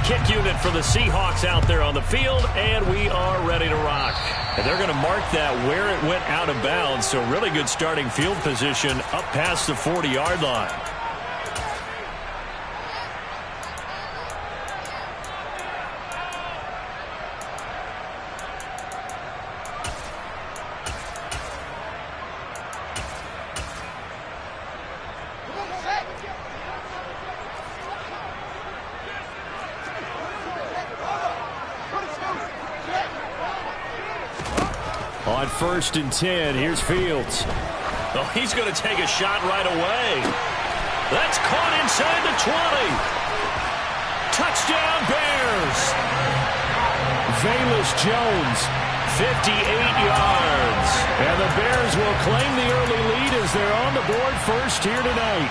kick unit for the Seahawks out there on the field, and we are ready to rock. And they're going to mark that where it went out of bounds, so really good starting field position up past the 40-yard line. On 1st and 10, here's Fields. Oh, he's going to take a shot right away. That's caught inside the 20. Touchdown, Bears. Velus Jones, 58 yards. And the Bears will claim the early lead as they're on the board first here tonight.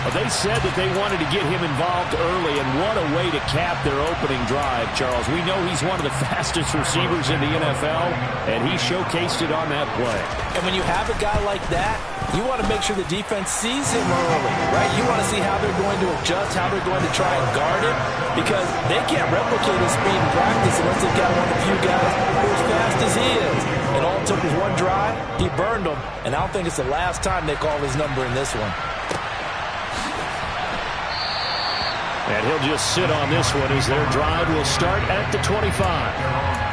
Well, they said that they wanted to get him involved early, and what a way to cap their opening drive, Charles. We know he's one of the fastest receivers in the NFL, and he showcased it on that play. And when you have a guy like that, you want to make sure the defense sees him early, right? You want to see how they're going to adjust, how they're going to try and guard him, because they can't replicate his speed in practice unless they've got one of the few guys who are as fast as he is. And all it took was one drive, he burned them, and I don't think it's the last time they call his number in this one. And he'll just sit on this one as their drive will start at the 25.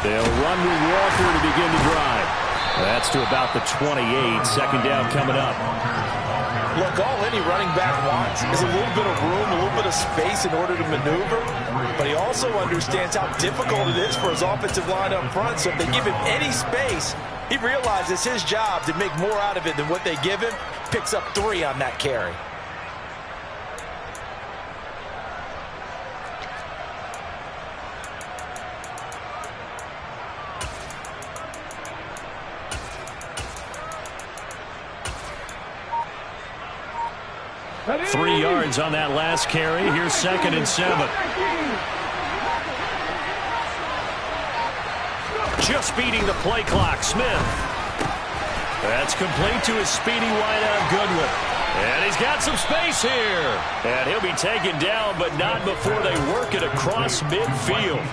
They'll run with Walker to begin the drive. That's to about the 28. Second down coming up. Look, all any running back wants is a little bit of room, a little bit of space in order to maneuver. But he also understands how difficult it is for his offensive line up front. So if they give him any space, he realizes his job to make more out of it than what they give him. Picks up 3 on that carry. Three yards on that last carry. Here's 2nd and 7. Just beating the play clock. Smith. That's complete to his speedy wideout Goodwin. And he's got some space here. And he'll be taken down, but not before they work it across midfield.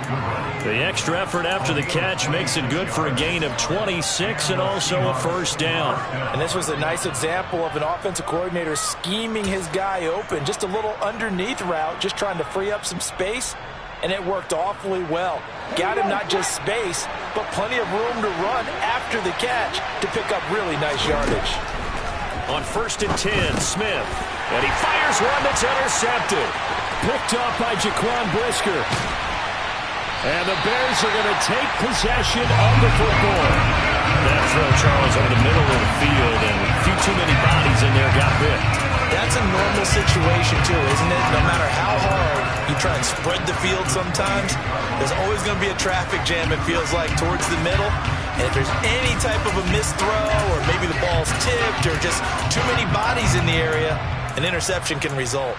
The extra effort after the catch makes it good for a gain of 26 and also a first down. And this was a nice example of an offensive coordinator scheming his guy open. Just a little underneath route, just trying to free up some space. And it worked awfully well. Got him not just space, but plenty of room to run after the catch to pick up really nice yardage. On 1st and 10, Smith. And he fires one that's intercepted. Picked up by Jaquan Brisker. And the Bears are going to take possession of the football. That throw, Charles, over the middle of the field, and a few too many bodies in there got picked. That's a normal situation, too, isn't it? No matter how hard you try and spread the field sometimes, there's always going to be a traffic jam, it feels like, towards the middle. And if there's any type of a missed throw, or maybe the ball's tipped, or just too many bodies in the area, an interception can result.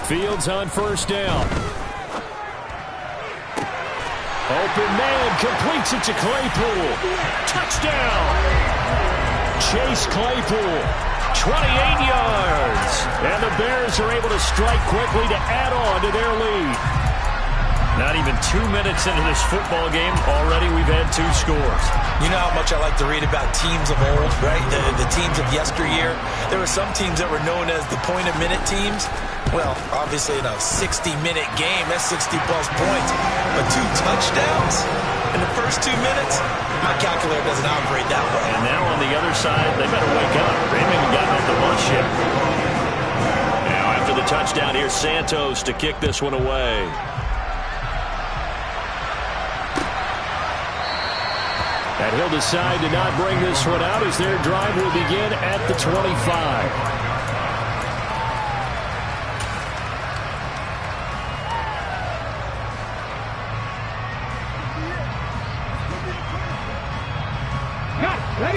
Fields on 1st down. Open man, completes it to Claypool. Touchdown! Chase Claypool, 28 yards. And the Bears are able to strike quickly to add on to their lead. Not even 2 minutes into this football game, already we've had 2 scores. You know how much I like to read about teams of old, right? The teams of yesteryear. There were some teams that were known as the point-a-minute teams. Well, obviously in a 60-minute game, that's 60-plus points. But 2 touchdowns in the first 2 minutes? My calculator doesn't operate that way. And now on the other side, they better wake up. They haven't even gotten off the bus yet. Now after the touchdown, here's Santos to kick this one away. And he'll decide to not bring this one out as their drive will begin at the 25.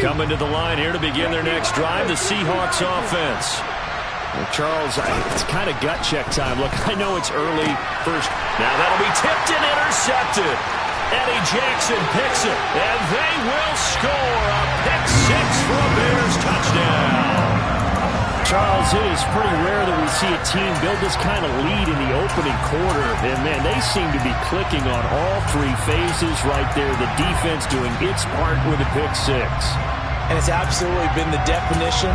Coming to the line here to begin their next drive, the Seahawks offense. Well, Charles, it's kind of gut check time. Look, I know it's early first. Now that'll be tipped and intercepted. Eddie Jackson picks it, and they will score a pick six for a Bears touchdown. Charles, it is pretty rare that we see a team build this kind of lead in the opening quarter. And, man, they seem to be clicking on all three phases right there. The defense doing its part with a pick six. And it's absolutely been the definition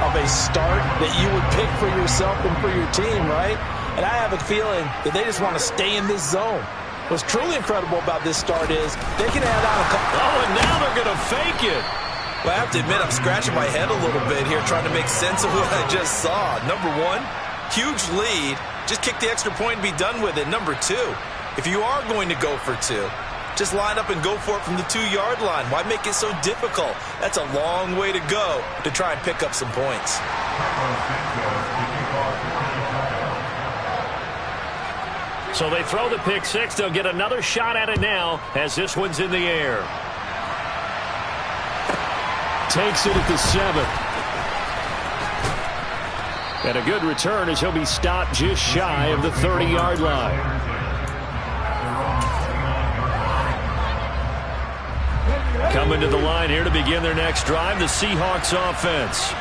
of a start that you would pick for yourself and for your team, right? And I have a feeling that they just want to stay in this zone. What's truly incredible about this start is they can add on a couple. Oh, and now they're going to fake it. Well, I have to admit, I'm scratching my head a little bit here trying to make sense of what I just saw. Number one, huge lead. Just kick the extra point and be done with it. Number two, if you are going to go for two, just line up and go for it from the 2-yard line. Why make it so difficult? That's a long way to go to try and pick up some points. So they throw the pick six. They'll get another shot at it now as this one's in the air. Takes it at the 7. And a good return as he'll be stopped just shy of the 30-yard line. Coming to the line here to begin their next drive, the Seahawks offense.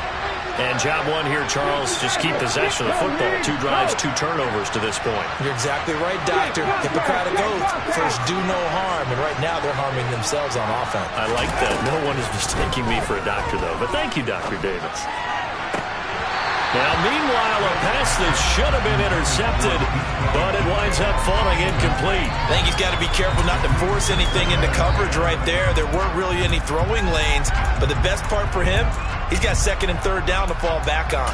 And job one here, Charles, just keep possession of the football. 2 drives, 2 turnovers to this point. You're exactly right, Doctor. Hippocratic oath. First, do no harm. And right now, they're harming themselves on offense. I like that. No one is mistaking me for a doctor, though. But thank you, Dr. Davis. Now, meanwhile, a pass that should have been intercepted, but it winds up falling incomplete. I think he's got to be careful not to force anything into coverage right there. There weren't really any throwing lanes, but the best part for him, he's got 2nd and 3rd down to fall back on.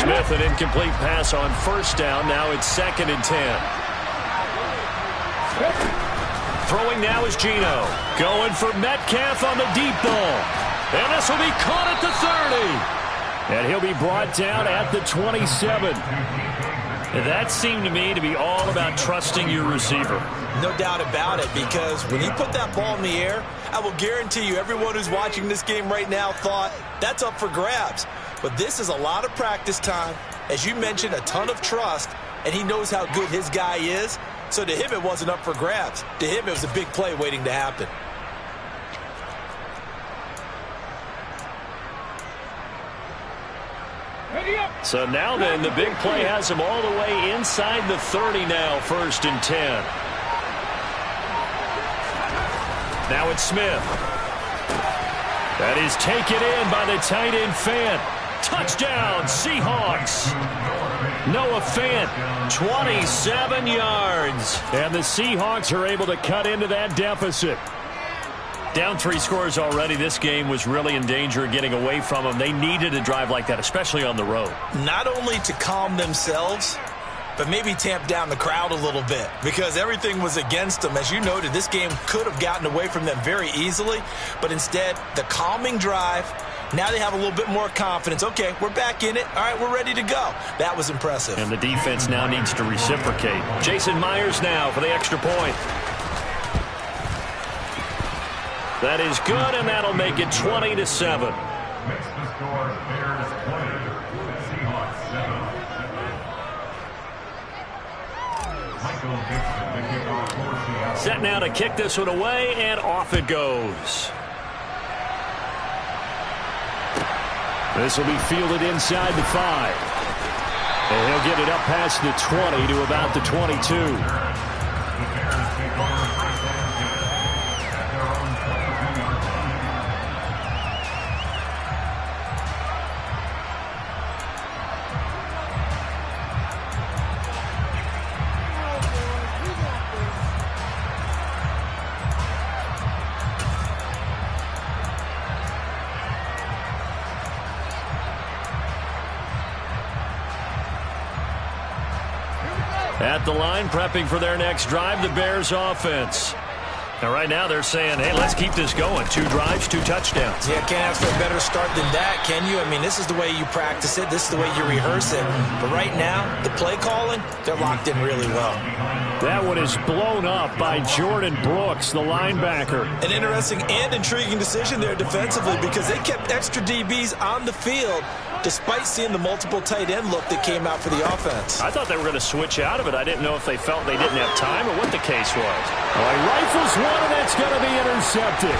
Smith, an incomplete pass on 1st down. Now it's 2nd and 10. Throwing now is Geno. Going for Metcalf on the deep ball. And this will be caught at the 30. And he'll be brought down at the 27. And that seemed to me to be all about trusting your receiver. No doubt about it, because when you put that ball in the air, I will guarantee you everyone who's watching this game right now thought that's up for grabs. But this is a lot of practice time. As you mentioned, a ton of trust, and he knows how good his guy is. So to him, it wasn't up for grabs. To him, it was a big play waiting to happen. So now then, the big play has him all the way inside the 30 now, 1st and 10. Now it's Smith. That is taken in by the tight end Fant. Touchdown, Seahawks. Noah Fant, 27 yards. And the Seahawks are able to cut into that deficit. Down 3 scores already. This game was really in danger of getting away from them. They needed a drive like that, especially on the road. Not only to calm themselves, but maybe tamp down the crowd a little bit, because everything was against them. As you noted, this game could have gotten away from them very easily, but instead, the calming drive, now they have a little bit more confidence. Okay, we're back in it. All right, we're ready to go. That was impressive. And the defense now needs to reciprocate. Jason Myers now for the extra point. That is good, and that'll make it 20-7. Set now to kick this one away, and off it goes. This will be fielded inside the 5. And he'll get it up past the 20 to about the 22. At the line, prepping for their next drive, the Bears offense. Now, right now, they're saying, hey, let's keep this going. 2 drives, 2 touchdowns. Yeah, can't ask for a better start than that, can you? I mean, this is the way you practice it. This is the way you rehearse it. But right now, the play calling, they're locked in really well. That one is blown up by Jordan Brooks, the linebacker. An interesting and intriguing decision there defensively because they kept extra DBs on the field despite seeing the multiple tight end look that came out for the offense. I thought they were going to switch out of it. I didn't know if they felt they didn't have time or what the case was. Well, he rifles one, and that's going to be intercepted.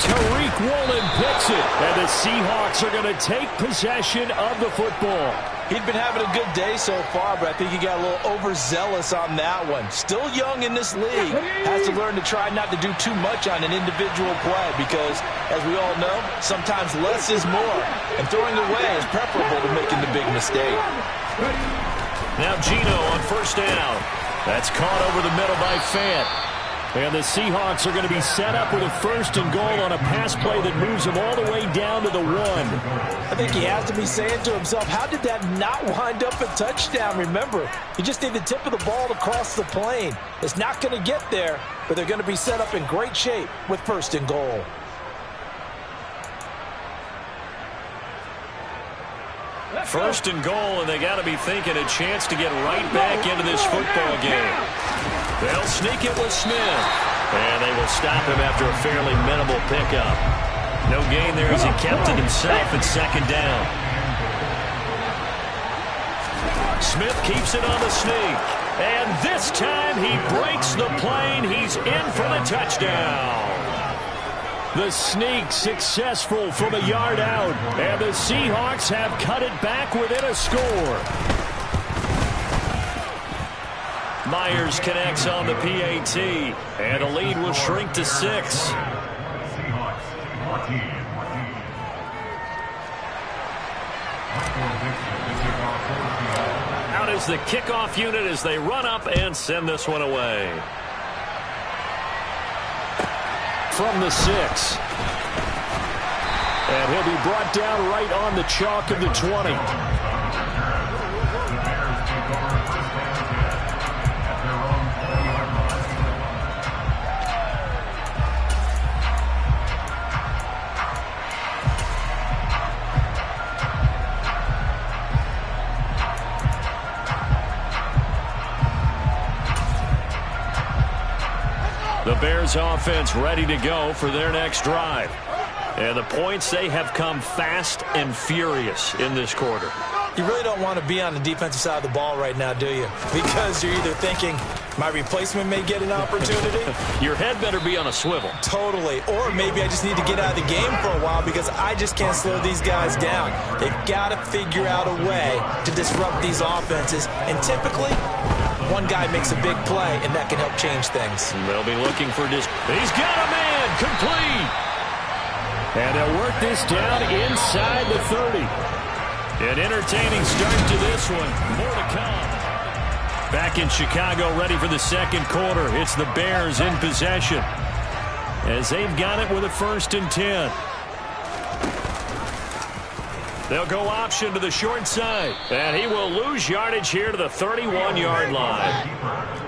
Tariq Woolen picks it, and the Seahawks are going to take possession of the football. He'd been having a good day so far, but I think he got a little overzealous on that one. Still young in this league. Has to learn to try not to do too much on an individual play because, as we all know, sometimes less is more. And throwing away is preferable to making the big mistake. Now Geno on first down. That's caught over the middle by Fant. And the Seahawks are going to be set up with a 1st and goal on a pass play that moves them all the way down to the 1. I think he has to be saying to himself, how did that not wind up a touchdown? Remember, he just need the tip of the ball to cross the plane. It's not going to get there, but they're going to be set up in great shape with 1st and goal. First and goal, and they got to be thinking a chance to get right back into this football game. They'll sneak it with Smith, and they will stop him after a fairly minimal pickup. No gain there as he kept it himself at 2nd down. Smith keeps it on the sneak, and this time he breaks the plane. He's in for the touchdown. The sneak successful from a yard out, and the Seahawks have cut it back within a score. Myers connects on the PAT, and the lead will shrink to 6. Out is the kickoff unit as they run up and send this one away. From the 6. And he'll be brought down right on the chalk of the 20. The Bears offense ready to go for their next drive. And the points, they have come fast and furious in this quarter. You really don't want to be on the defensive side of the ball right now, do you? Because you're either thinking, my replacement may get an opportunity. Your head better be on a swivel. Totally. Or maybe I just need to get out of the game for a while because I just can't slow these guys down. They've got to figure out a way to disrupt these offenses. And typically, one guy makes a big play, and that can help change things. They'll be looking for this. He's got a man. Complete. And they'll work this down inside the 30. An entertaining start to this one. More to come. Back in Chicago, ready for the 2nd quarter. It's the Bears in possession as they've got it with a 1st and 10. They'll go option to the short side, and he will lose yardage here to the 31-yard line.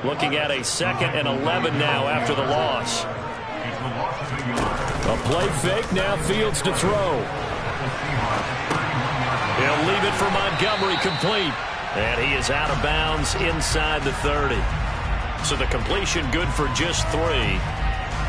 Looking at a 2nd and 11 now after the loss. A play fake, now Fields to throw. He'll leave it for Montgomery, complete. And he is out of bounds inside the 30. So the completion good for just 3.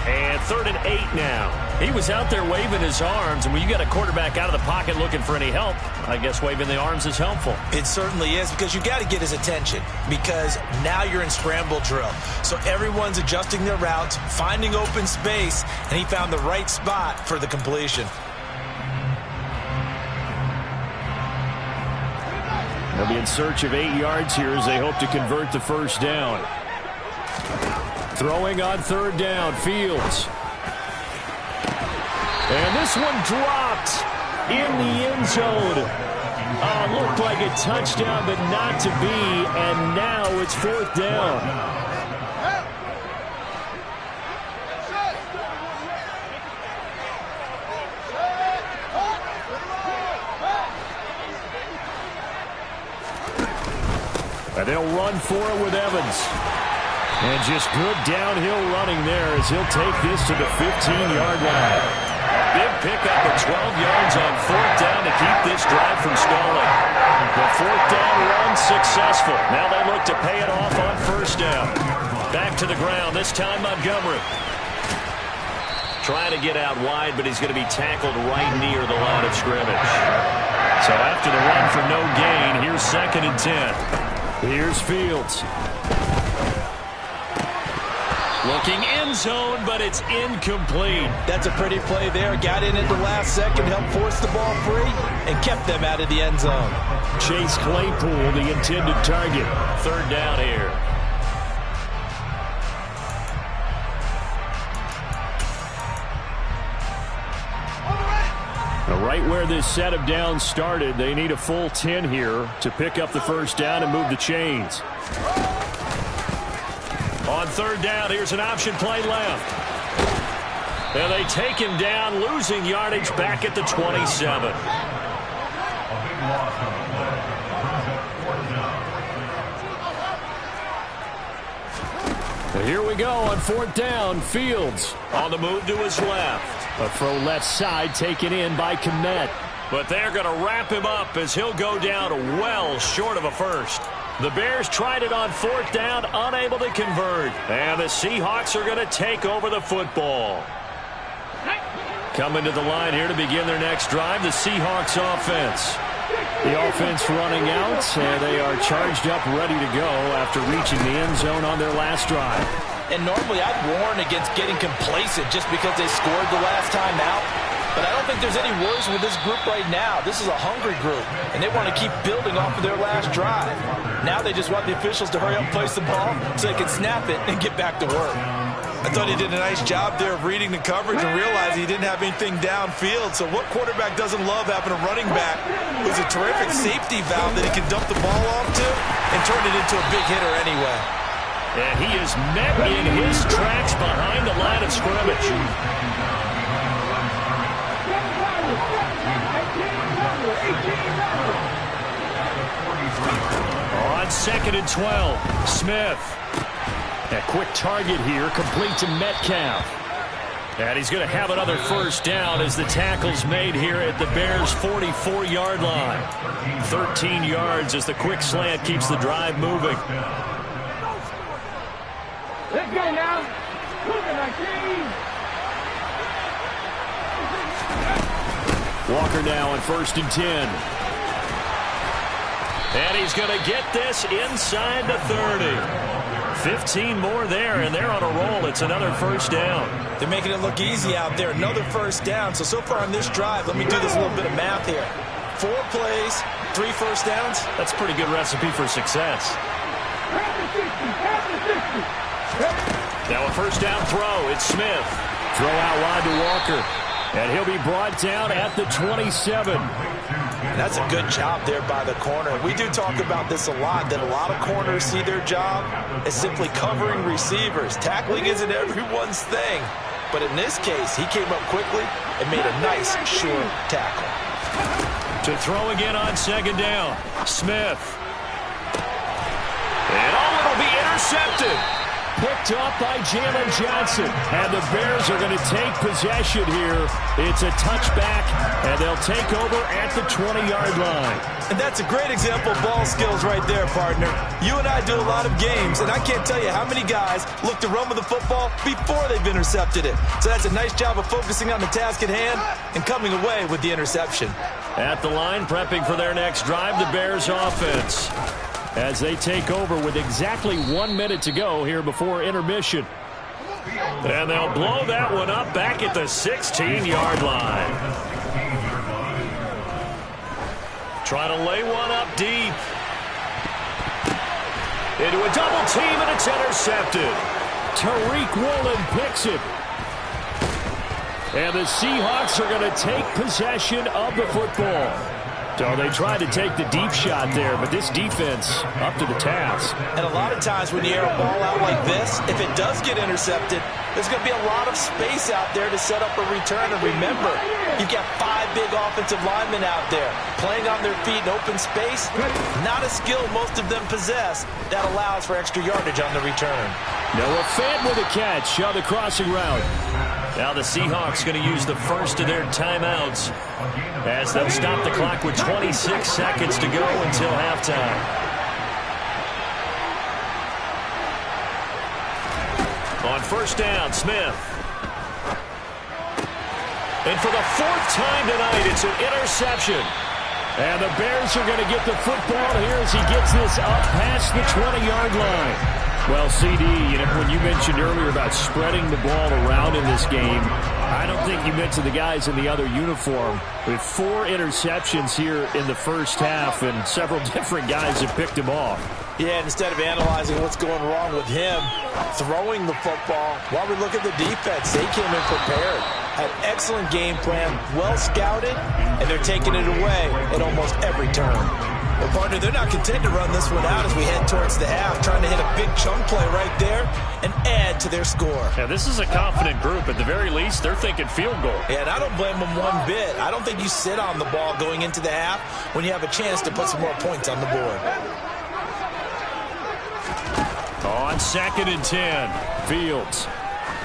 And 3rd and 8 now. He was out there waving his arms, and when you got a quarterback out of the pocket looking for any help, I guess waving the arms is helpful. It certainly is, because you got to get his attention, because now you're in scramble drill. So everyone's adjusting their routes, finding open space, and he found the right spot for the completion. They'll be in search of 8 yards here as they hope to convert the 1st down. Throwing on 3rd down, Fields. And this one dropped in the end zone. Looked like a touchdown, but not to be, and now it's 4th down. And they'll run for it with Evans. And just good downhill running there as he'll take this to the 15-yard line. Big pickup of 12 yards on 4th down to keep this drive from stalling. The 4th down run successful. Now they look to pay it off on 1st down. Back to the ground, this time Montgomery. Trying to get out wide, but he's going to be tackled right near the line of scrimmage. So after the run for no gain, here's 2nd and 10. Here's Fields. Looking end zone, but it's incomplete. That's a pretty play there. Got in at the last second, helped force the ball free, and kept them out of the end zone. Chase Claypool, the intended target. 3rd down here. Now, right where this set of downs started, they need a full 10 here to pick up the 1st down and move the chains. On 3rd down, here's an option play left. And they take him down, losing yardage back at the 27. Now here we go on 4th down. Fields on the move to his left. A throw left side taken in by Kmet. But they're going to wrap him up as he'll go down well short of a first. The Bears tried it on 4th down, unable to convert. And the Seahawks are going to take over the football. Coming to the line here to begin their next drive, the Seahawks offense. The offense running out, and they are charged up, ready to go after reaching the end zone on their last drive. And normally I'd warn against getting complacent just because they scored the last time out. But I don't think there's any worries with this group right now. This is a hungry group, and they want to keep building off of their last drive. Now they just want the officials to hurry up and place the ball so they can snap it and get back to work. I thought he did a nice job there of reading the coverage and realizing he didn't have anything downfield. So what quarterback doesn't love having a running back who's a terrific safety valve that he can dump the ball off to and turn it into a big hitter anyway. And he is met in his tracks behind the line of scrimmage. On 2nd and 12, Smith. A quick target here, complete to Metcalf. And he's going to have another 1st down as the tackle's made here at the Bears' 44-yard line. 13 yards as the quick slant keeps the drive moving. Let's go now. Look at my team. Walker now on 1st and 10. And he's going to get this inside the 30. 15 more there, and they're on a roll. It's another 1st down. They're making it look easy out there. Another 1st down. So far on this drive, let me do this little bit of math here. 4 plays, 3 1st downs. That's a pretty good recipe for success. Now a 1st down throw. It's Smith. Throw out wide to Walker. And he'll be brought down at the 27. And that's a good job there by the corner. We do talk about this a lot, that a lot of corners see their job as simply covering receivers. Tackling isn't everyone's thing. But in this case, he came up quickly and made a nice, sure tackle. To throw again on 2nd down. Smith. And it'll be intercepted. Picked up by Jalen Johnson. And the Bears are going to take possession here. It's a touchback, and they'll take over at the 20-yard line. And that's a great example of ball skills right there, partner. You and I do a lot of games, and I can't tell you how many guys look to run with the football before they've intercepted it. So that's a nice job of focusing on the task at hand and coming away with the interception. At the line, prepping for their next drive, the Bears offense, as they take over with exactly 1 minute to go here before intermission. And they'll blow that one up back at the 16-yard line. Trying to lay one up deep. Into a double team, and it's intercepted. Tariq Woolen picks it. And the Seahawks are going to take possession of the football. So they tried to take the deep shot there, but this defense up to the task. And a lot of times when you air a ball out like this, if it does get intercepted, There's going to be a lot of space out there to set up a return. And remember, you've got 5 big offensive linemen out there playing on their feet in open space. Not a skill most of them possess that allows for extra yardage on the return. Noah Fant with a catch on the crossing route. Now the Seahawks going to use the first of their timeouts as they'll stop the clock with 26 seconds to go until halftime. On first down, Smith. And for the 4th time tonight, it's an interception. And the Bears are going to get the football here as he gets this up past the 20-yard line. Well, CD, when you mentioned earlier about spreading the ball around in this game, I don't think you mentioned the guys in the other uniform. With 4 interceptions here in the first half, and several different guys have picked him off. Yeah, instead of analyzing what's going wrong with him, throwing the football, while we look at the defense, they came in prepared. An excellent game plan, well scouted, and they're taking it away at almost every turn. Well, partner, they're not content to run this one out as we head towards the half, trying to hit a big chunk play right there and add to their score. Yeah, this is a confident group. At the very least, they're thinking field goal. Yeah, and I don't blame them one bit. I don't think you sit on the ball going into the half when you have a chance to put some more points on the board. On 2nd and 10, Fields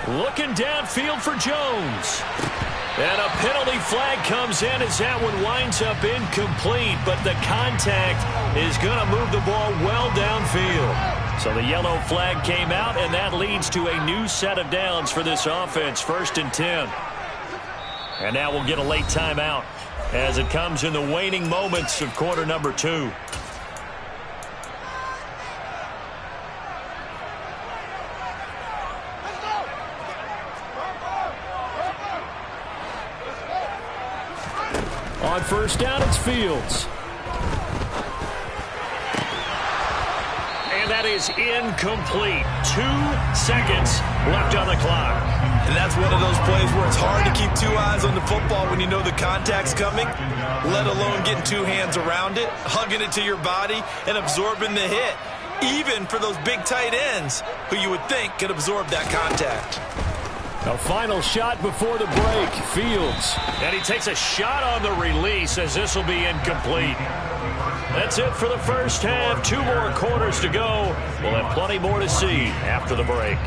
looking downfield for Jones. And a penalty flag comes in as that one winds up incomplete, but the contact is going to move the ball well downfield. So the yellow flag came out, and that leads to a new set of downs for this offense, 1st and 10. And now we'll get a late timeout as it comes in the waning moments of quarter number 2. On first down, it's Fields. And that is incomplete. 2 seconds left on the clock. And that's one of those plays where it's hard to keep 2 eyes on the football when you know the contact's coming, let alone getting 2 hands around it, hugging it to your body, and absorbing the hit, even for those big tight ends who you would think could absorb that contact. A final shot before the break. Fields. And he takes a shot on the release as this will be incomplete. That's it for the first half. 2 more quarters to go. We'll have plenty more to see after the break.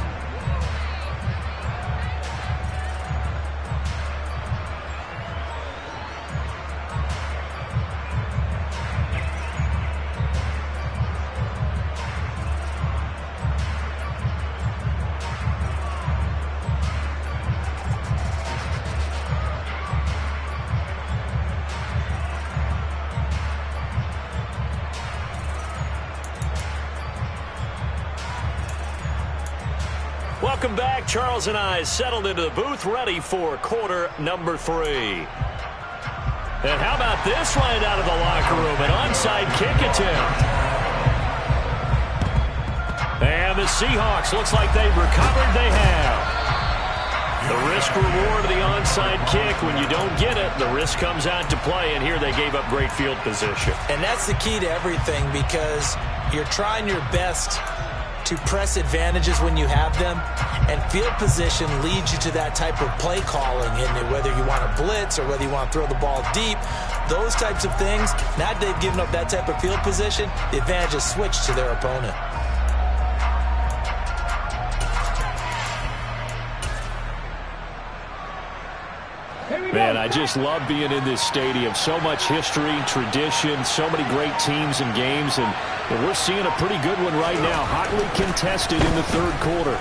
Welcome back. Charles and I settled into the booth, ready for quarter number 3. And how about this right out of the locker room? An onside kick attempt. And the Seahawks, looks like they've recovered. They have. The risk-reward of the onside kick. When you don't get it, the risk comes out to play. And here they gave up great field position. And that's the key to everything, because you're trying your best to press advantages when you have them, and field position leads you to that type of play calling, and whether you want to blitz or whether you want to throw the ball deep, those types of things. Now that they've given up that type of field position, the advantage is switched to their opponent. Man, I just love being in this stadium. So much history, tradition, so many great teams and games, and we're seeing a pretty good one right now, hotly contested in the 3rd quarter.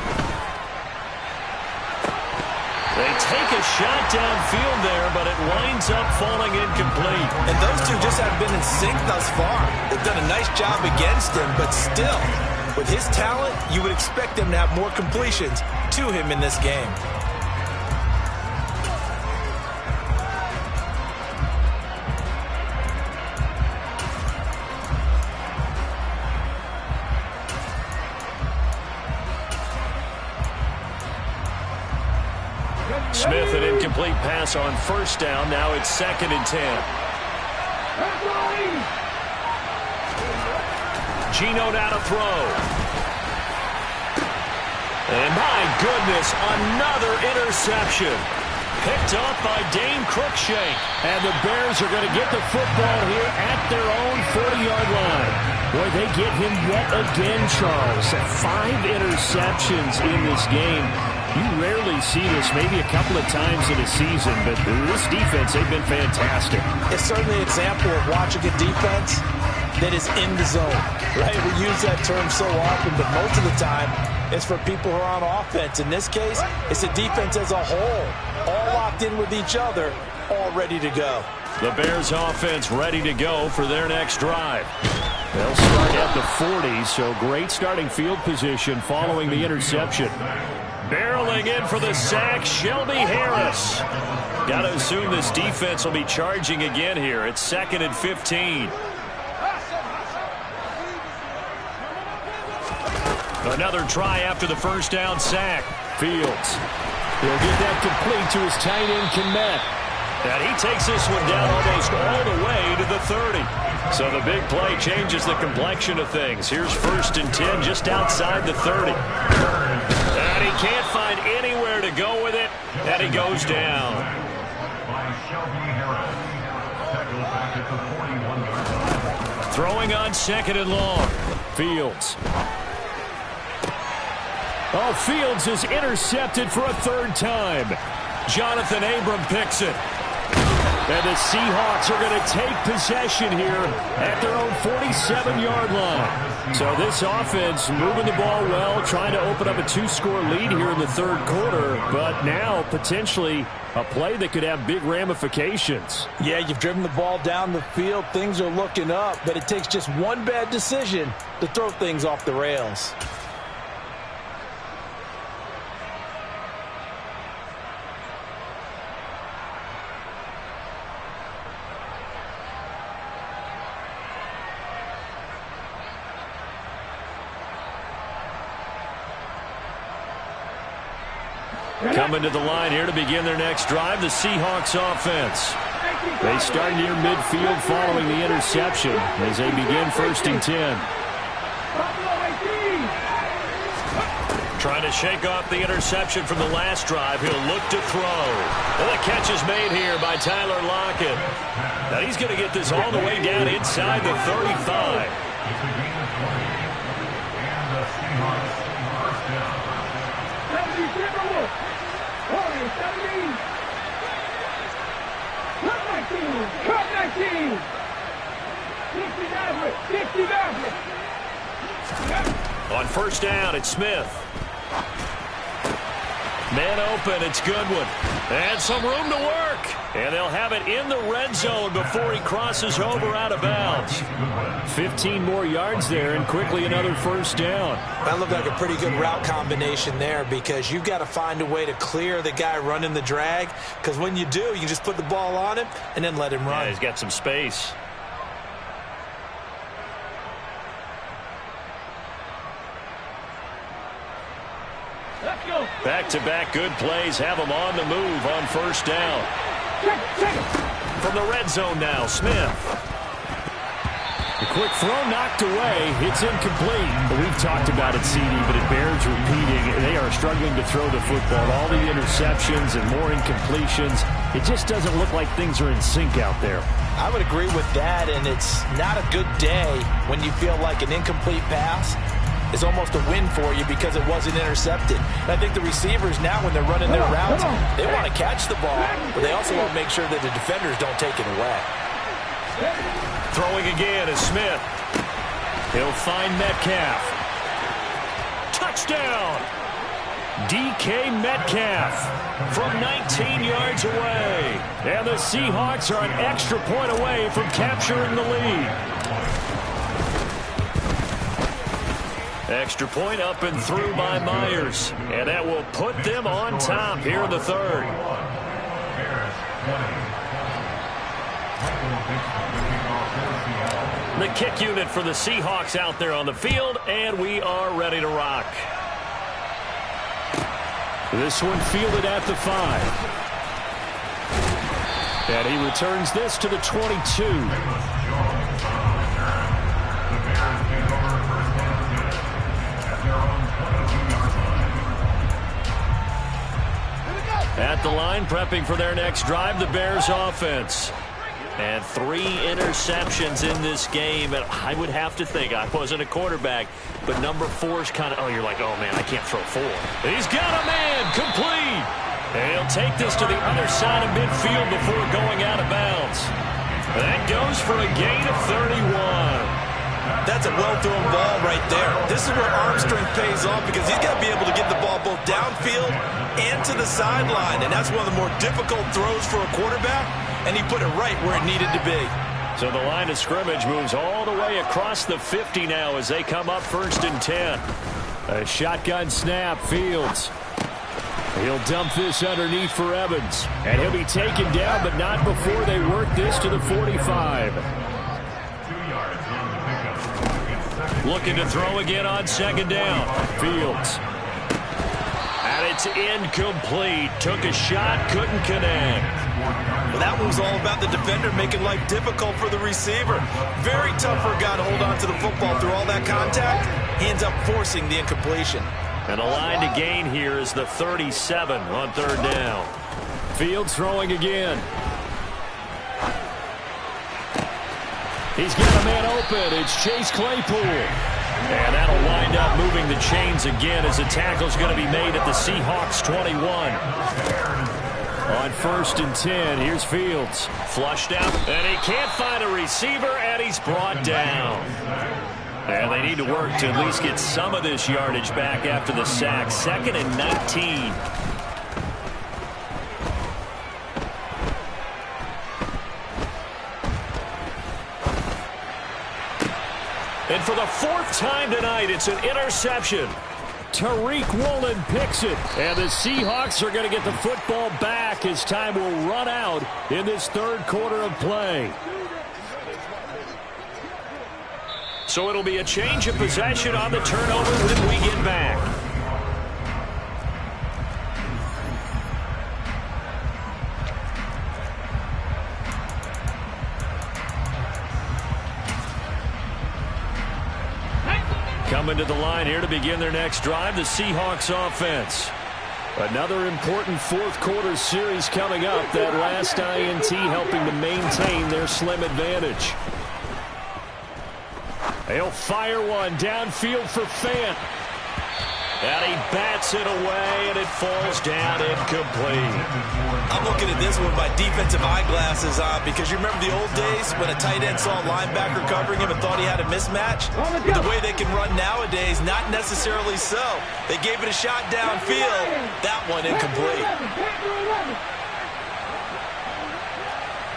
They take a shot downfield there, but it winds up falling incomplete. And those two just haven't been in sync thus far. They've done a nice job against him, but still, with his talent, you would expect them to have more completions to him in this game. Smith, an incomplete pass on first down. Now it's 2nd and 10. Geno now to throw. And my goodness, another interception. Picked up by Dane Cruikshank. And the Bears are going to get the football here at their own 40-yard line. Boy, they get him yet again, Charles. 5 interceptions in this game. You rarely see this, maybe a couple of times in a season, but this defense, they've been fantastic. It's certainly an example of watching a defense that is in the zone, right? We use that term so often, but most of the time, it's for people who are on offense. In this case, it's a defense as a whole, all locked in with each other, all ready to go. The Bears offense ready to go for their next drive. They'll start at the 40, so great starting field position following the interception. Barreling in for the sack, Shelby Harris. Got to assume this defense will be charging again here. It's 2nd and 15. Another try after the first down sack. Fields. He'll get that complete to his tight end, Kmet. And he takes this one down almost all the way to the 30. So the big play changes the complexion of things. Here's 1st and 10 just outside the 30. And he can't find anywhere to go with it. And he goes down. Throwing on 2nd and long. Fields. Oh, Fields is intercepted for a 3rd time. Jonathan Abram picks it. And the Seahawks are going to take possession here at their own 47-yard line. So this offense moving the ball well, trying to open up a 2-score lead here in the 3rd quarter, but now potentially a play that could have big ramifications. Yeah, you've driven the ball down the field. Things are looking up, but it takes just one bad decision to throw things off the rails. Coming to the line here to begin their next drive, the Seahawks offense. They start near midfield following the interception as they begin 1st and 10. Trying to shake off the interception from the last drive. He'll look to throw. And the catch is made here by Tyler Lockett. Now he's going to get this all the way down inside the 35. On 1st down, it's Smith. Man open, it's Goodwin. And some room to work. And they'll have it in the red zone before he crosses over out of bounds. 15 more yards there, and quickly another 1st down. That looked like a pretty good route combination there, because you've got to find a way to clear the guy running the drag, because when you do, you can just put the ball on him and then let him run. Yeah, he's got some space. Back-to-back good plays have him on the move on 1st down. From the red zone now, Smith. The quick throw knocked away. It's incomplete. We've talked about it, CD, but it bears repeating. They are struggling to throw the football. All the interceptions and more incompletions. It just doesn't look like things are in sync out there. I would agree with that, and it's not a good day when you feel like an incomplete pass is almost a win for you because it wasn't intercepted. And I think the receivers now, when they're running their routes, they want to catch the ball, but they also want to make sure that the defenders don't take it away. Throwing again is Smith. He'll find Metcalf. Touchdown! DK Metcalf from 19 yards away. And the Seahawks are an extra point away from capturing the lead. Extra point up and through by Myers. And that will put them on top here in the 3rd. The kick unit for the Seahawks out there on the field, and we are ready to rock. This one fielded at the 5. And he returns this to the 22. At the line, prepping for their next drive, the Bears offense. And 3 interceptions in this game. And I would have to think, I wasn't a quarterback, but number 4 is kind of, oh, you're like, oh, man, I can't throw 4. He's got a man, complete. And he'll take this to the other side of midfield before going out of bounds. That goes for a gain of 31. That's a well-thrown ball right there. This is where arm strength pays off because he's got to be able to get the ball both downfield and to the sideline. And that's one of the more difficult throws for a quarterback, and he put it right where it needed to be. So the line of scrimmage moves all the way across the 50 now as they come up 1st and 10. A shotgun snap, Fields. He'll dump this underneath for Evans. And he'll be taken down, but not before they work this to the 45. Looking to throw again on 2nd down. Fields. And it's incomplete. Took a shot, couldn't connect. Well, that one was all about the defender making life difficult for the receiver. Very tough for a guy to hold on to the football through all that contact. He ends up forcing the incompletion. And a line to gain here is the 37 on 3rd down. Fields throwing again. He's got a man open. It's Chase Claypool. And that'll wind up moving the chains again as the tackle's going to be made at the Seahawks 21. On 1st and 10, here's Fields. Flushed out, and he can't find a receiver, and he's brought down. And they need to work to at least get some of this yardage back after the sack. 2nd and 19. And for the 4th time tonight, it's an interception. Tariq Woolen picks it. And the Seahawks are going to get the football back as time will run out in this 3rd quarter of play. So it'll be a change of possession on the turnover when we get back. Coming to the line here to begin their next drive, the Seahawks offense. Another important 4th quarter series coming up. That last INT helping to maintain their slim advantage. They'll fire one downfield for Fant. And he bats it away, and it falls down incomplete. I'm looking at this one with my defensive eyeglasses on because you remember the old days when a tight end saw a linebacker covering him and thought he had a mismatch? The way they can run nowadays, not necessarily so. They gave it a shot downfield. That one incomplete.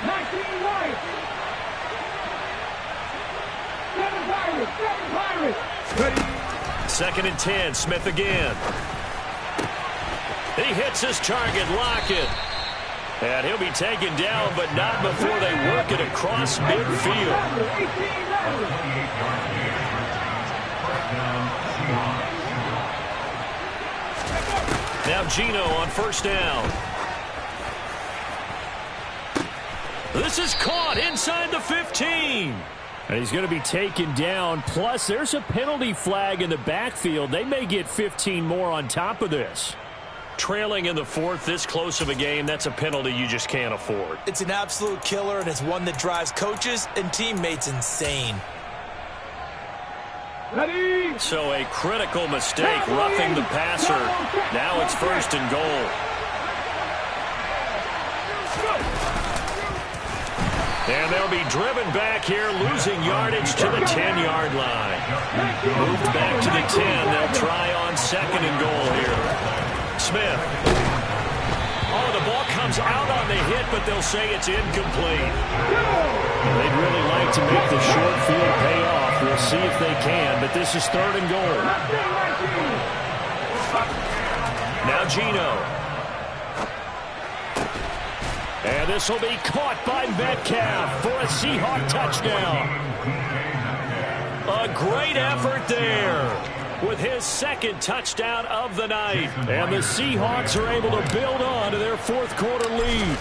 19 White. 7 Pirates. Ready. 2nd and 10, Smith again. He hits his target, Lockett. And he'll be taken down, but not before they work it across midfield. Now Gino on 1st down. This is caught inside the 15. And he's going to be taken down. Plus, there's a penalty flag in the backfield. They may get 15 more on top of this. Trailing in the 4th, this close of a game, that's a penalty you just can't afford. It's an absolute killer, and it's one that drives coaches and teammates insane. Ready. So a critical mistake, roughing the passer. Now it's 1st and goal. And they'll be driven back here, losing yardage to the 10-yard line. Moved back to the 10. They'll try on 2nd and goal here. Smith. Oh, the ball comes out on the hit, but they'll say it's incomplete. They'd really like to make the short field pay off. We'll see if they can, but this is 3rd and goal. Now Gino. And this will be caught by Metcalf for a Seahawk touchdown. A great effort there with his 2nd touchdown of the night. And the Seahawks are able to build on to their 4th quarter lead.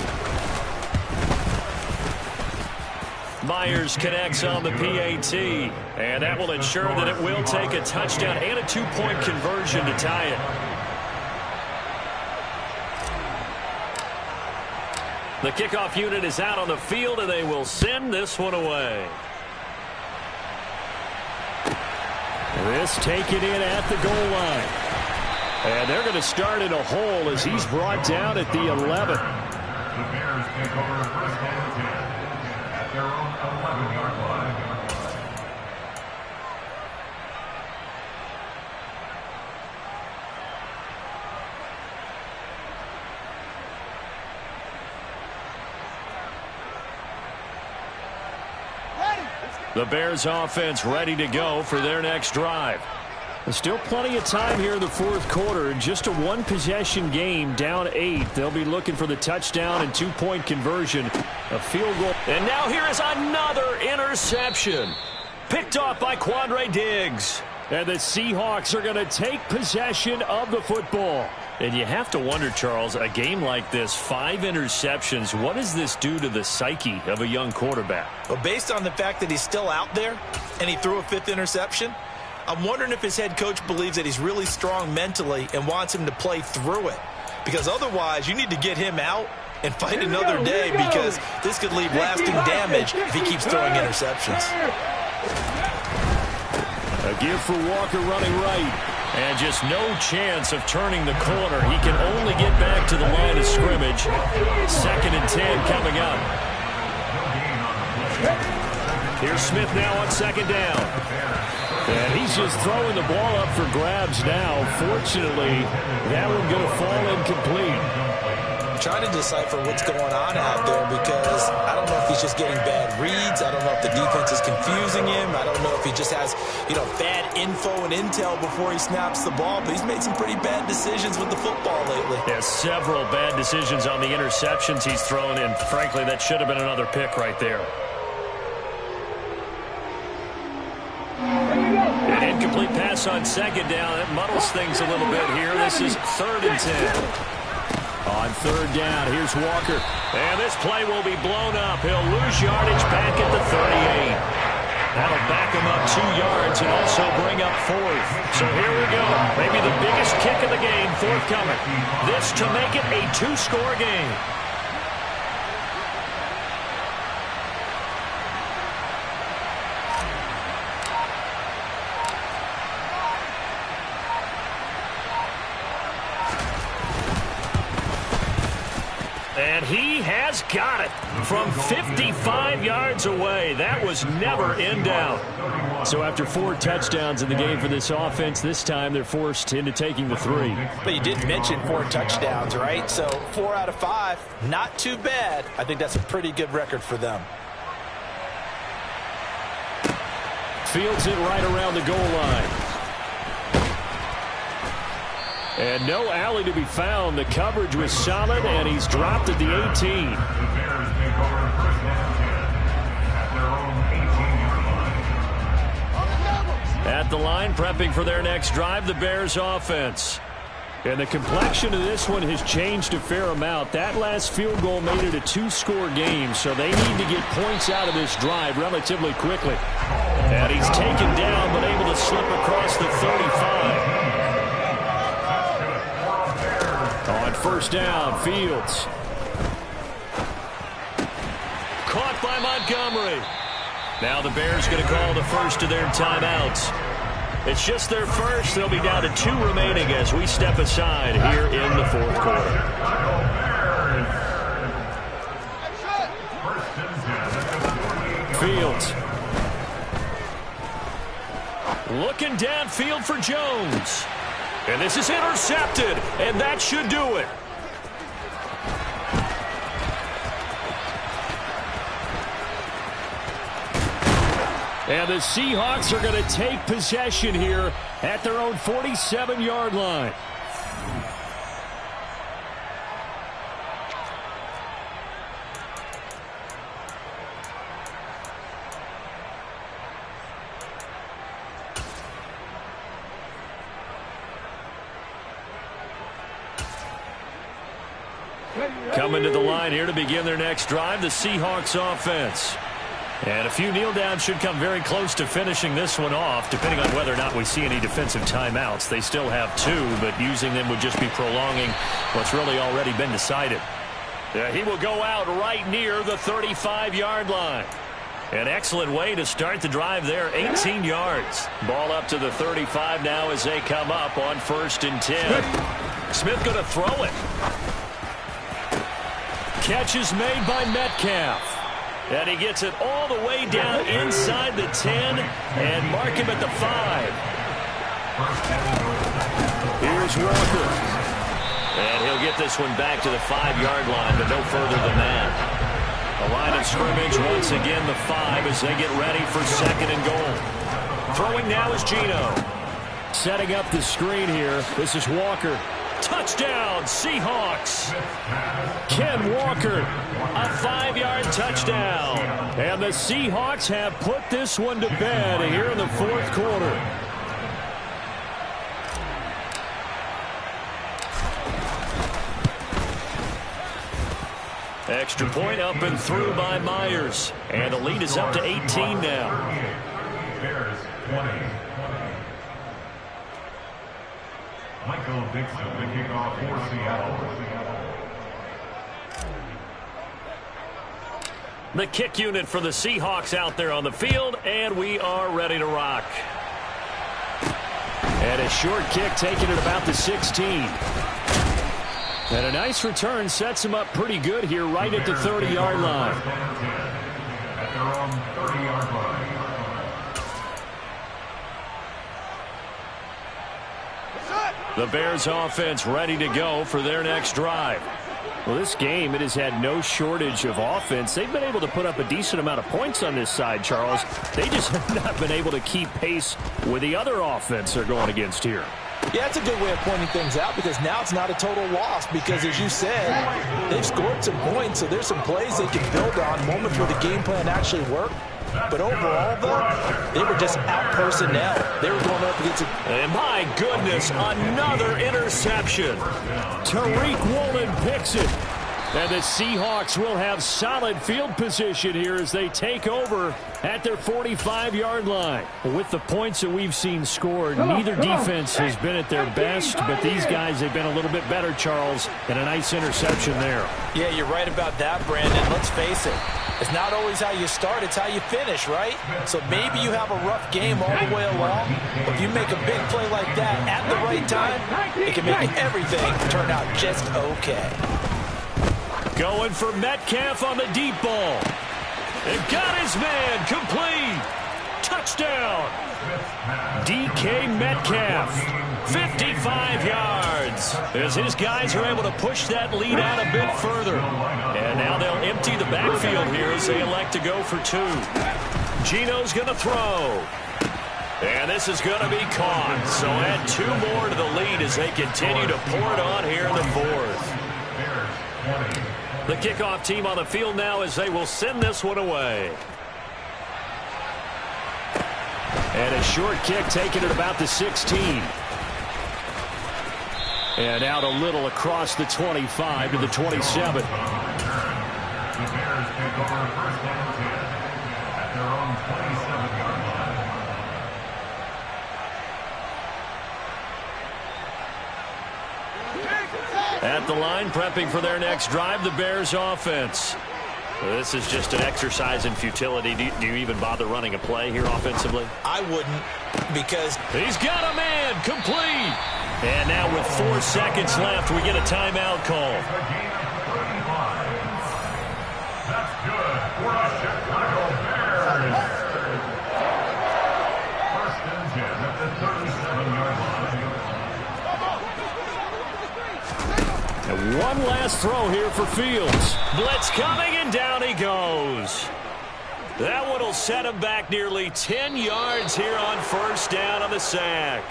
Myers connects on the PAT. And that will ensure that it will take a touchdown and a 2-point conversion to tie it. The kickoff unit is out on the field, and they will send this one away. This taken in at the goal line. And they're going to start in a hole as he's brought down at the 11. The Bears take over first and 10 at their own 11-yard line. The Bears offense ready to go for their next drive. There's still plenty of time here in the fourth quarter. Just a one-possession game, down 8. They'll be looking for the touchdown and two-point conversion. A field goal. And now here is another interception. Picked off by Quandre Diggs. And the Seahawks are going to take possession of the football. And you have to wonder, Charles, a game like this, 5 interceptions, what does this do to the psyche of a young quarterback? Well, based on the fact that he's still out there and he threw a 5th interception, I'm wondering if his head coach believes that he's really strong mentally and wants him to play through it. Because otherwise, you need to get him out and fight another day, because this could leave lasting damage if he keeps throwing interceptions. A give for Walker running right. And just no chance of turning the corner. He can only get back to the line of scrimmage. 2nd and 10 coming up. Here's Smith now on 2nd down. And he's just throwing the ball up for grabs now. Fortunately, that one going to fall incomplete. I'm trying to decipher what's going on out there, because I don't know if he's just getting bad reads. I don't know if the defense is confusing him. I don't know if he just has, bad info and intel before he snaps the ball. But he's made some pretty bad decisions with the football lately. Yeah, several bad decisions on the interceptions he's thrown, and frankly, that should have been another pick right there. An incomplete pass on 2nd down. That muddles things a little bit here. This is 3rd and 10. On 3rd down, here's Walker. And this play will be blown up. He'll lose yardage back at the 38. That'll back him up 2 yards and also bring up 4th. So here we go. Maybe the biggest kick of the game forthcoming. This to make it a 2-score game. And he has got it from 55 yards away. That was never in doubt. So after 4 touchdowns in the game for this offense, this time they're forced into taking the 3. But you did mention 4 touchdowns, right? So 4 out of 5, not too bad. I think that's a pretty good record for them. Fields it right around the goal line. And no alley to be found. The coverage was solid, and he's dropped at the 18. The Bears take over first and 10 at their own 18-yard line. At the line, prepping for their next drive, the Bears offense. And the complexion of this one has changed a fair amount. That last field goal made it a 2-score game, so they need to get points out of this drive relatively quickly. And he's taken down, but able to slip across the 35. On 1st down, Fields. Caught by Montgomery. Now the Bears going to call the first of their timeouts. It's just their first. They'll be down to 2 remaining as we step aside here in the 4th quarter. Fields. Looking downfield for Jones. And this is intercepted, and that should do it. And the Seahawks are going to take possession here at their own 47-yard line. Coming to the line here to begin their next drive, the Seahawks offense. And a few kneel downs should come very close to finishing this one off, depending on whether or not we see any defensive timeouts. They still have 2, but using them would just be prolonging what's really already been decided. Yeah, he will go out right near the 35-yard line. An excellent way to start the drive there, 18 yards. Ball up to the 35 now as they come up on 1st and 10. Smith going to throw it. Catch is made by Metcalf. And he gets it all the way down inside the 10 and mark him at the 5. Here's Walker. And he'll get this one back to the 5-yard line, but no further than that. The line of scrimmage once again the 5 as they get ready for 2nd and goal. Throwing now is Geno. Setting up the screen here. This is Walker. Touchdown, Seahawks. Ken Walker, a 5-yard touchdown. And the Seahawks have put this one to bed here in the 4th quarter. Extra point up and through by Myers. And the lead is up to 18 now. Bears 20. Michael Dixon, the kickoff for Seattle. The kick unit for the Seahawks out there on the field, and we are ready to rock. And a short kick taken at about the 16. And a nice return sets him up pretty good here right at the 30-yard line. At their own 30-yard line. The Bears offense ready to go for their next drive. Well, this game, it has had no shortage of offense. They've been able to put up a decent amount of points on this side, Charles. They just have not been able to keep pace with the other offense they're going against here. Yeah, it's a good way of pointing things out because now it's not a total loss because, as you said, they've scored some points, so there's some plays they can build on, moments where the game plan actually worked. But overall, though, they were just out personnel. They were going up against And my goodness, another interception. Tariq Woolen picks it. And the Seahawks will have solid field position here as they take over at their 45-yard line. With the points that we've seen scored, neither defense has been at their best, but these guys have been a little bit better, Charles, and a nice interception there. Yeah, you're right about that, Brandon. Let's face it. It's not always how you start, it's how you finish, right? So maybe you have a rough game all the way along, but if you make a big play like that at the right time, it can make everything turn out just okay. Going for Metcalf on the deep ball. And got his man complete. Touchdown. DK Metcalf. 55 yards. As his guys are able to push that lead out a bit further. And now they'll empty the backfield here as they elect to go for 2. Geno's going to throw. And this is going to be caught. So add 2 more to the lead as they continue to pour it on here in the 4th. The kickoff team on the field now as they will send this one away. And a short kick taken at about the 16. And out a little across the 25 to the 27. The Bears take over 1st and 10 at their own 27-yard line. At the line, prepping for their next drive, the Bears offense. This is just an exercise in futility. Do you even bother running a play here offensively? I wouldn't, because he's got a man complete. And now with 4 seconds left, we get a timeout call. A gain of 35. That's good for the Chicago Bears. 1st and 10 at the 37-yard line. And one last throw here for Fields. Blitz coming, and down he goes. That one will set him back nearly 10 yards here on 1st down on the sack.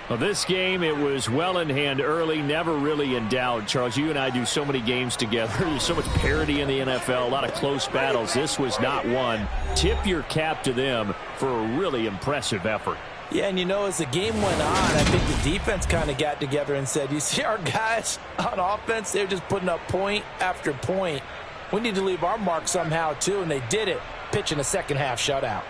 Well, this game, it was well in hand early, never really in doubt. Charles, you and I do so many games together. There's so much parity in the NFL, a lot of close battles. This was not one. Tip your cap to them for a really impressive effort. Yeah, and you know, as the game went on, I think the defense kind of got together and said, you see our guys on offense, they're just putting up point after point. We need to leave our mark somehow, too, and they did it, pitching a second-half shutout.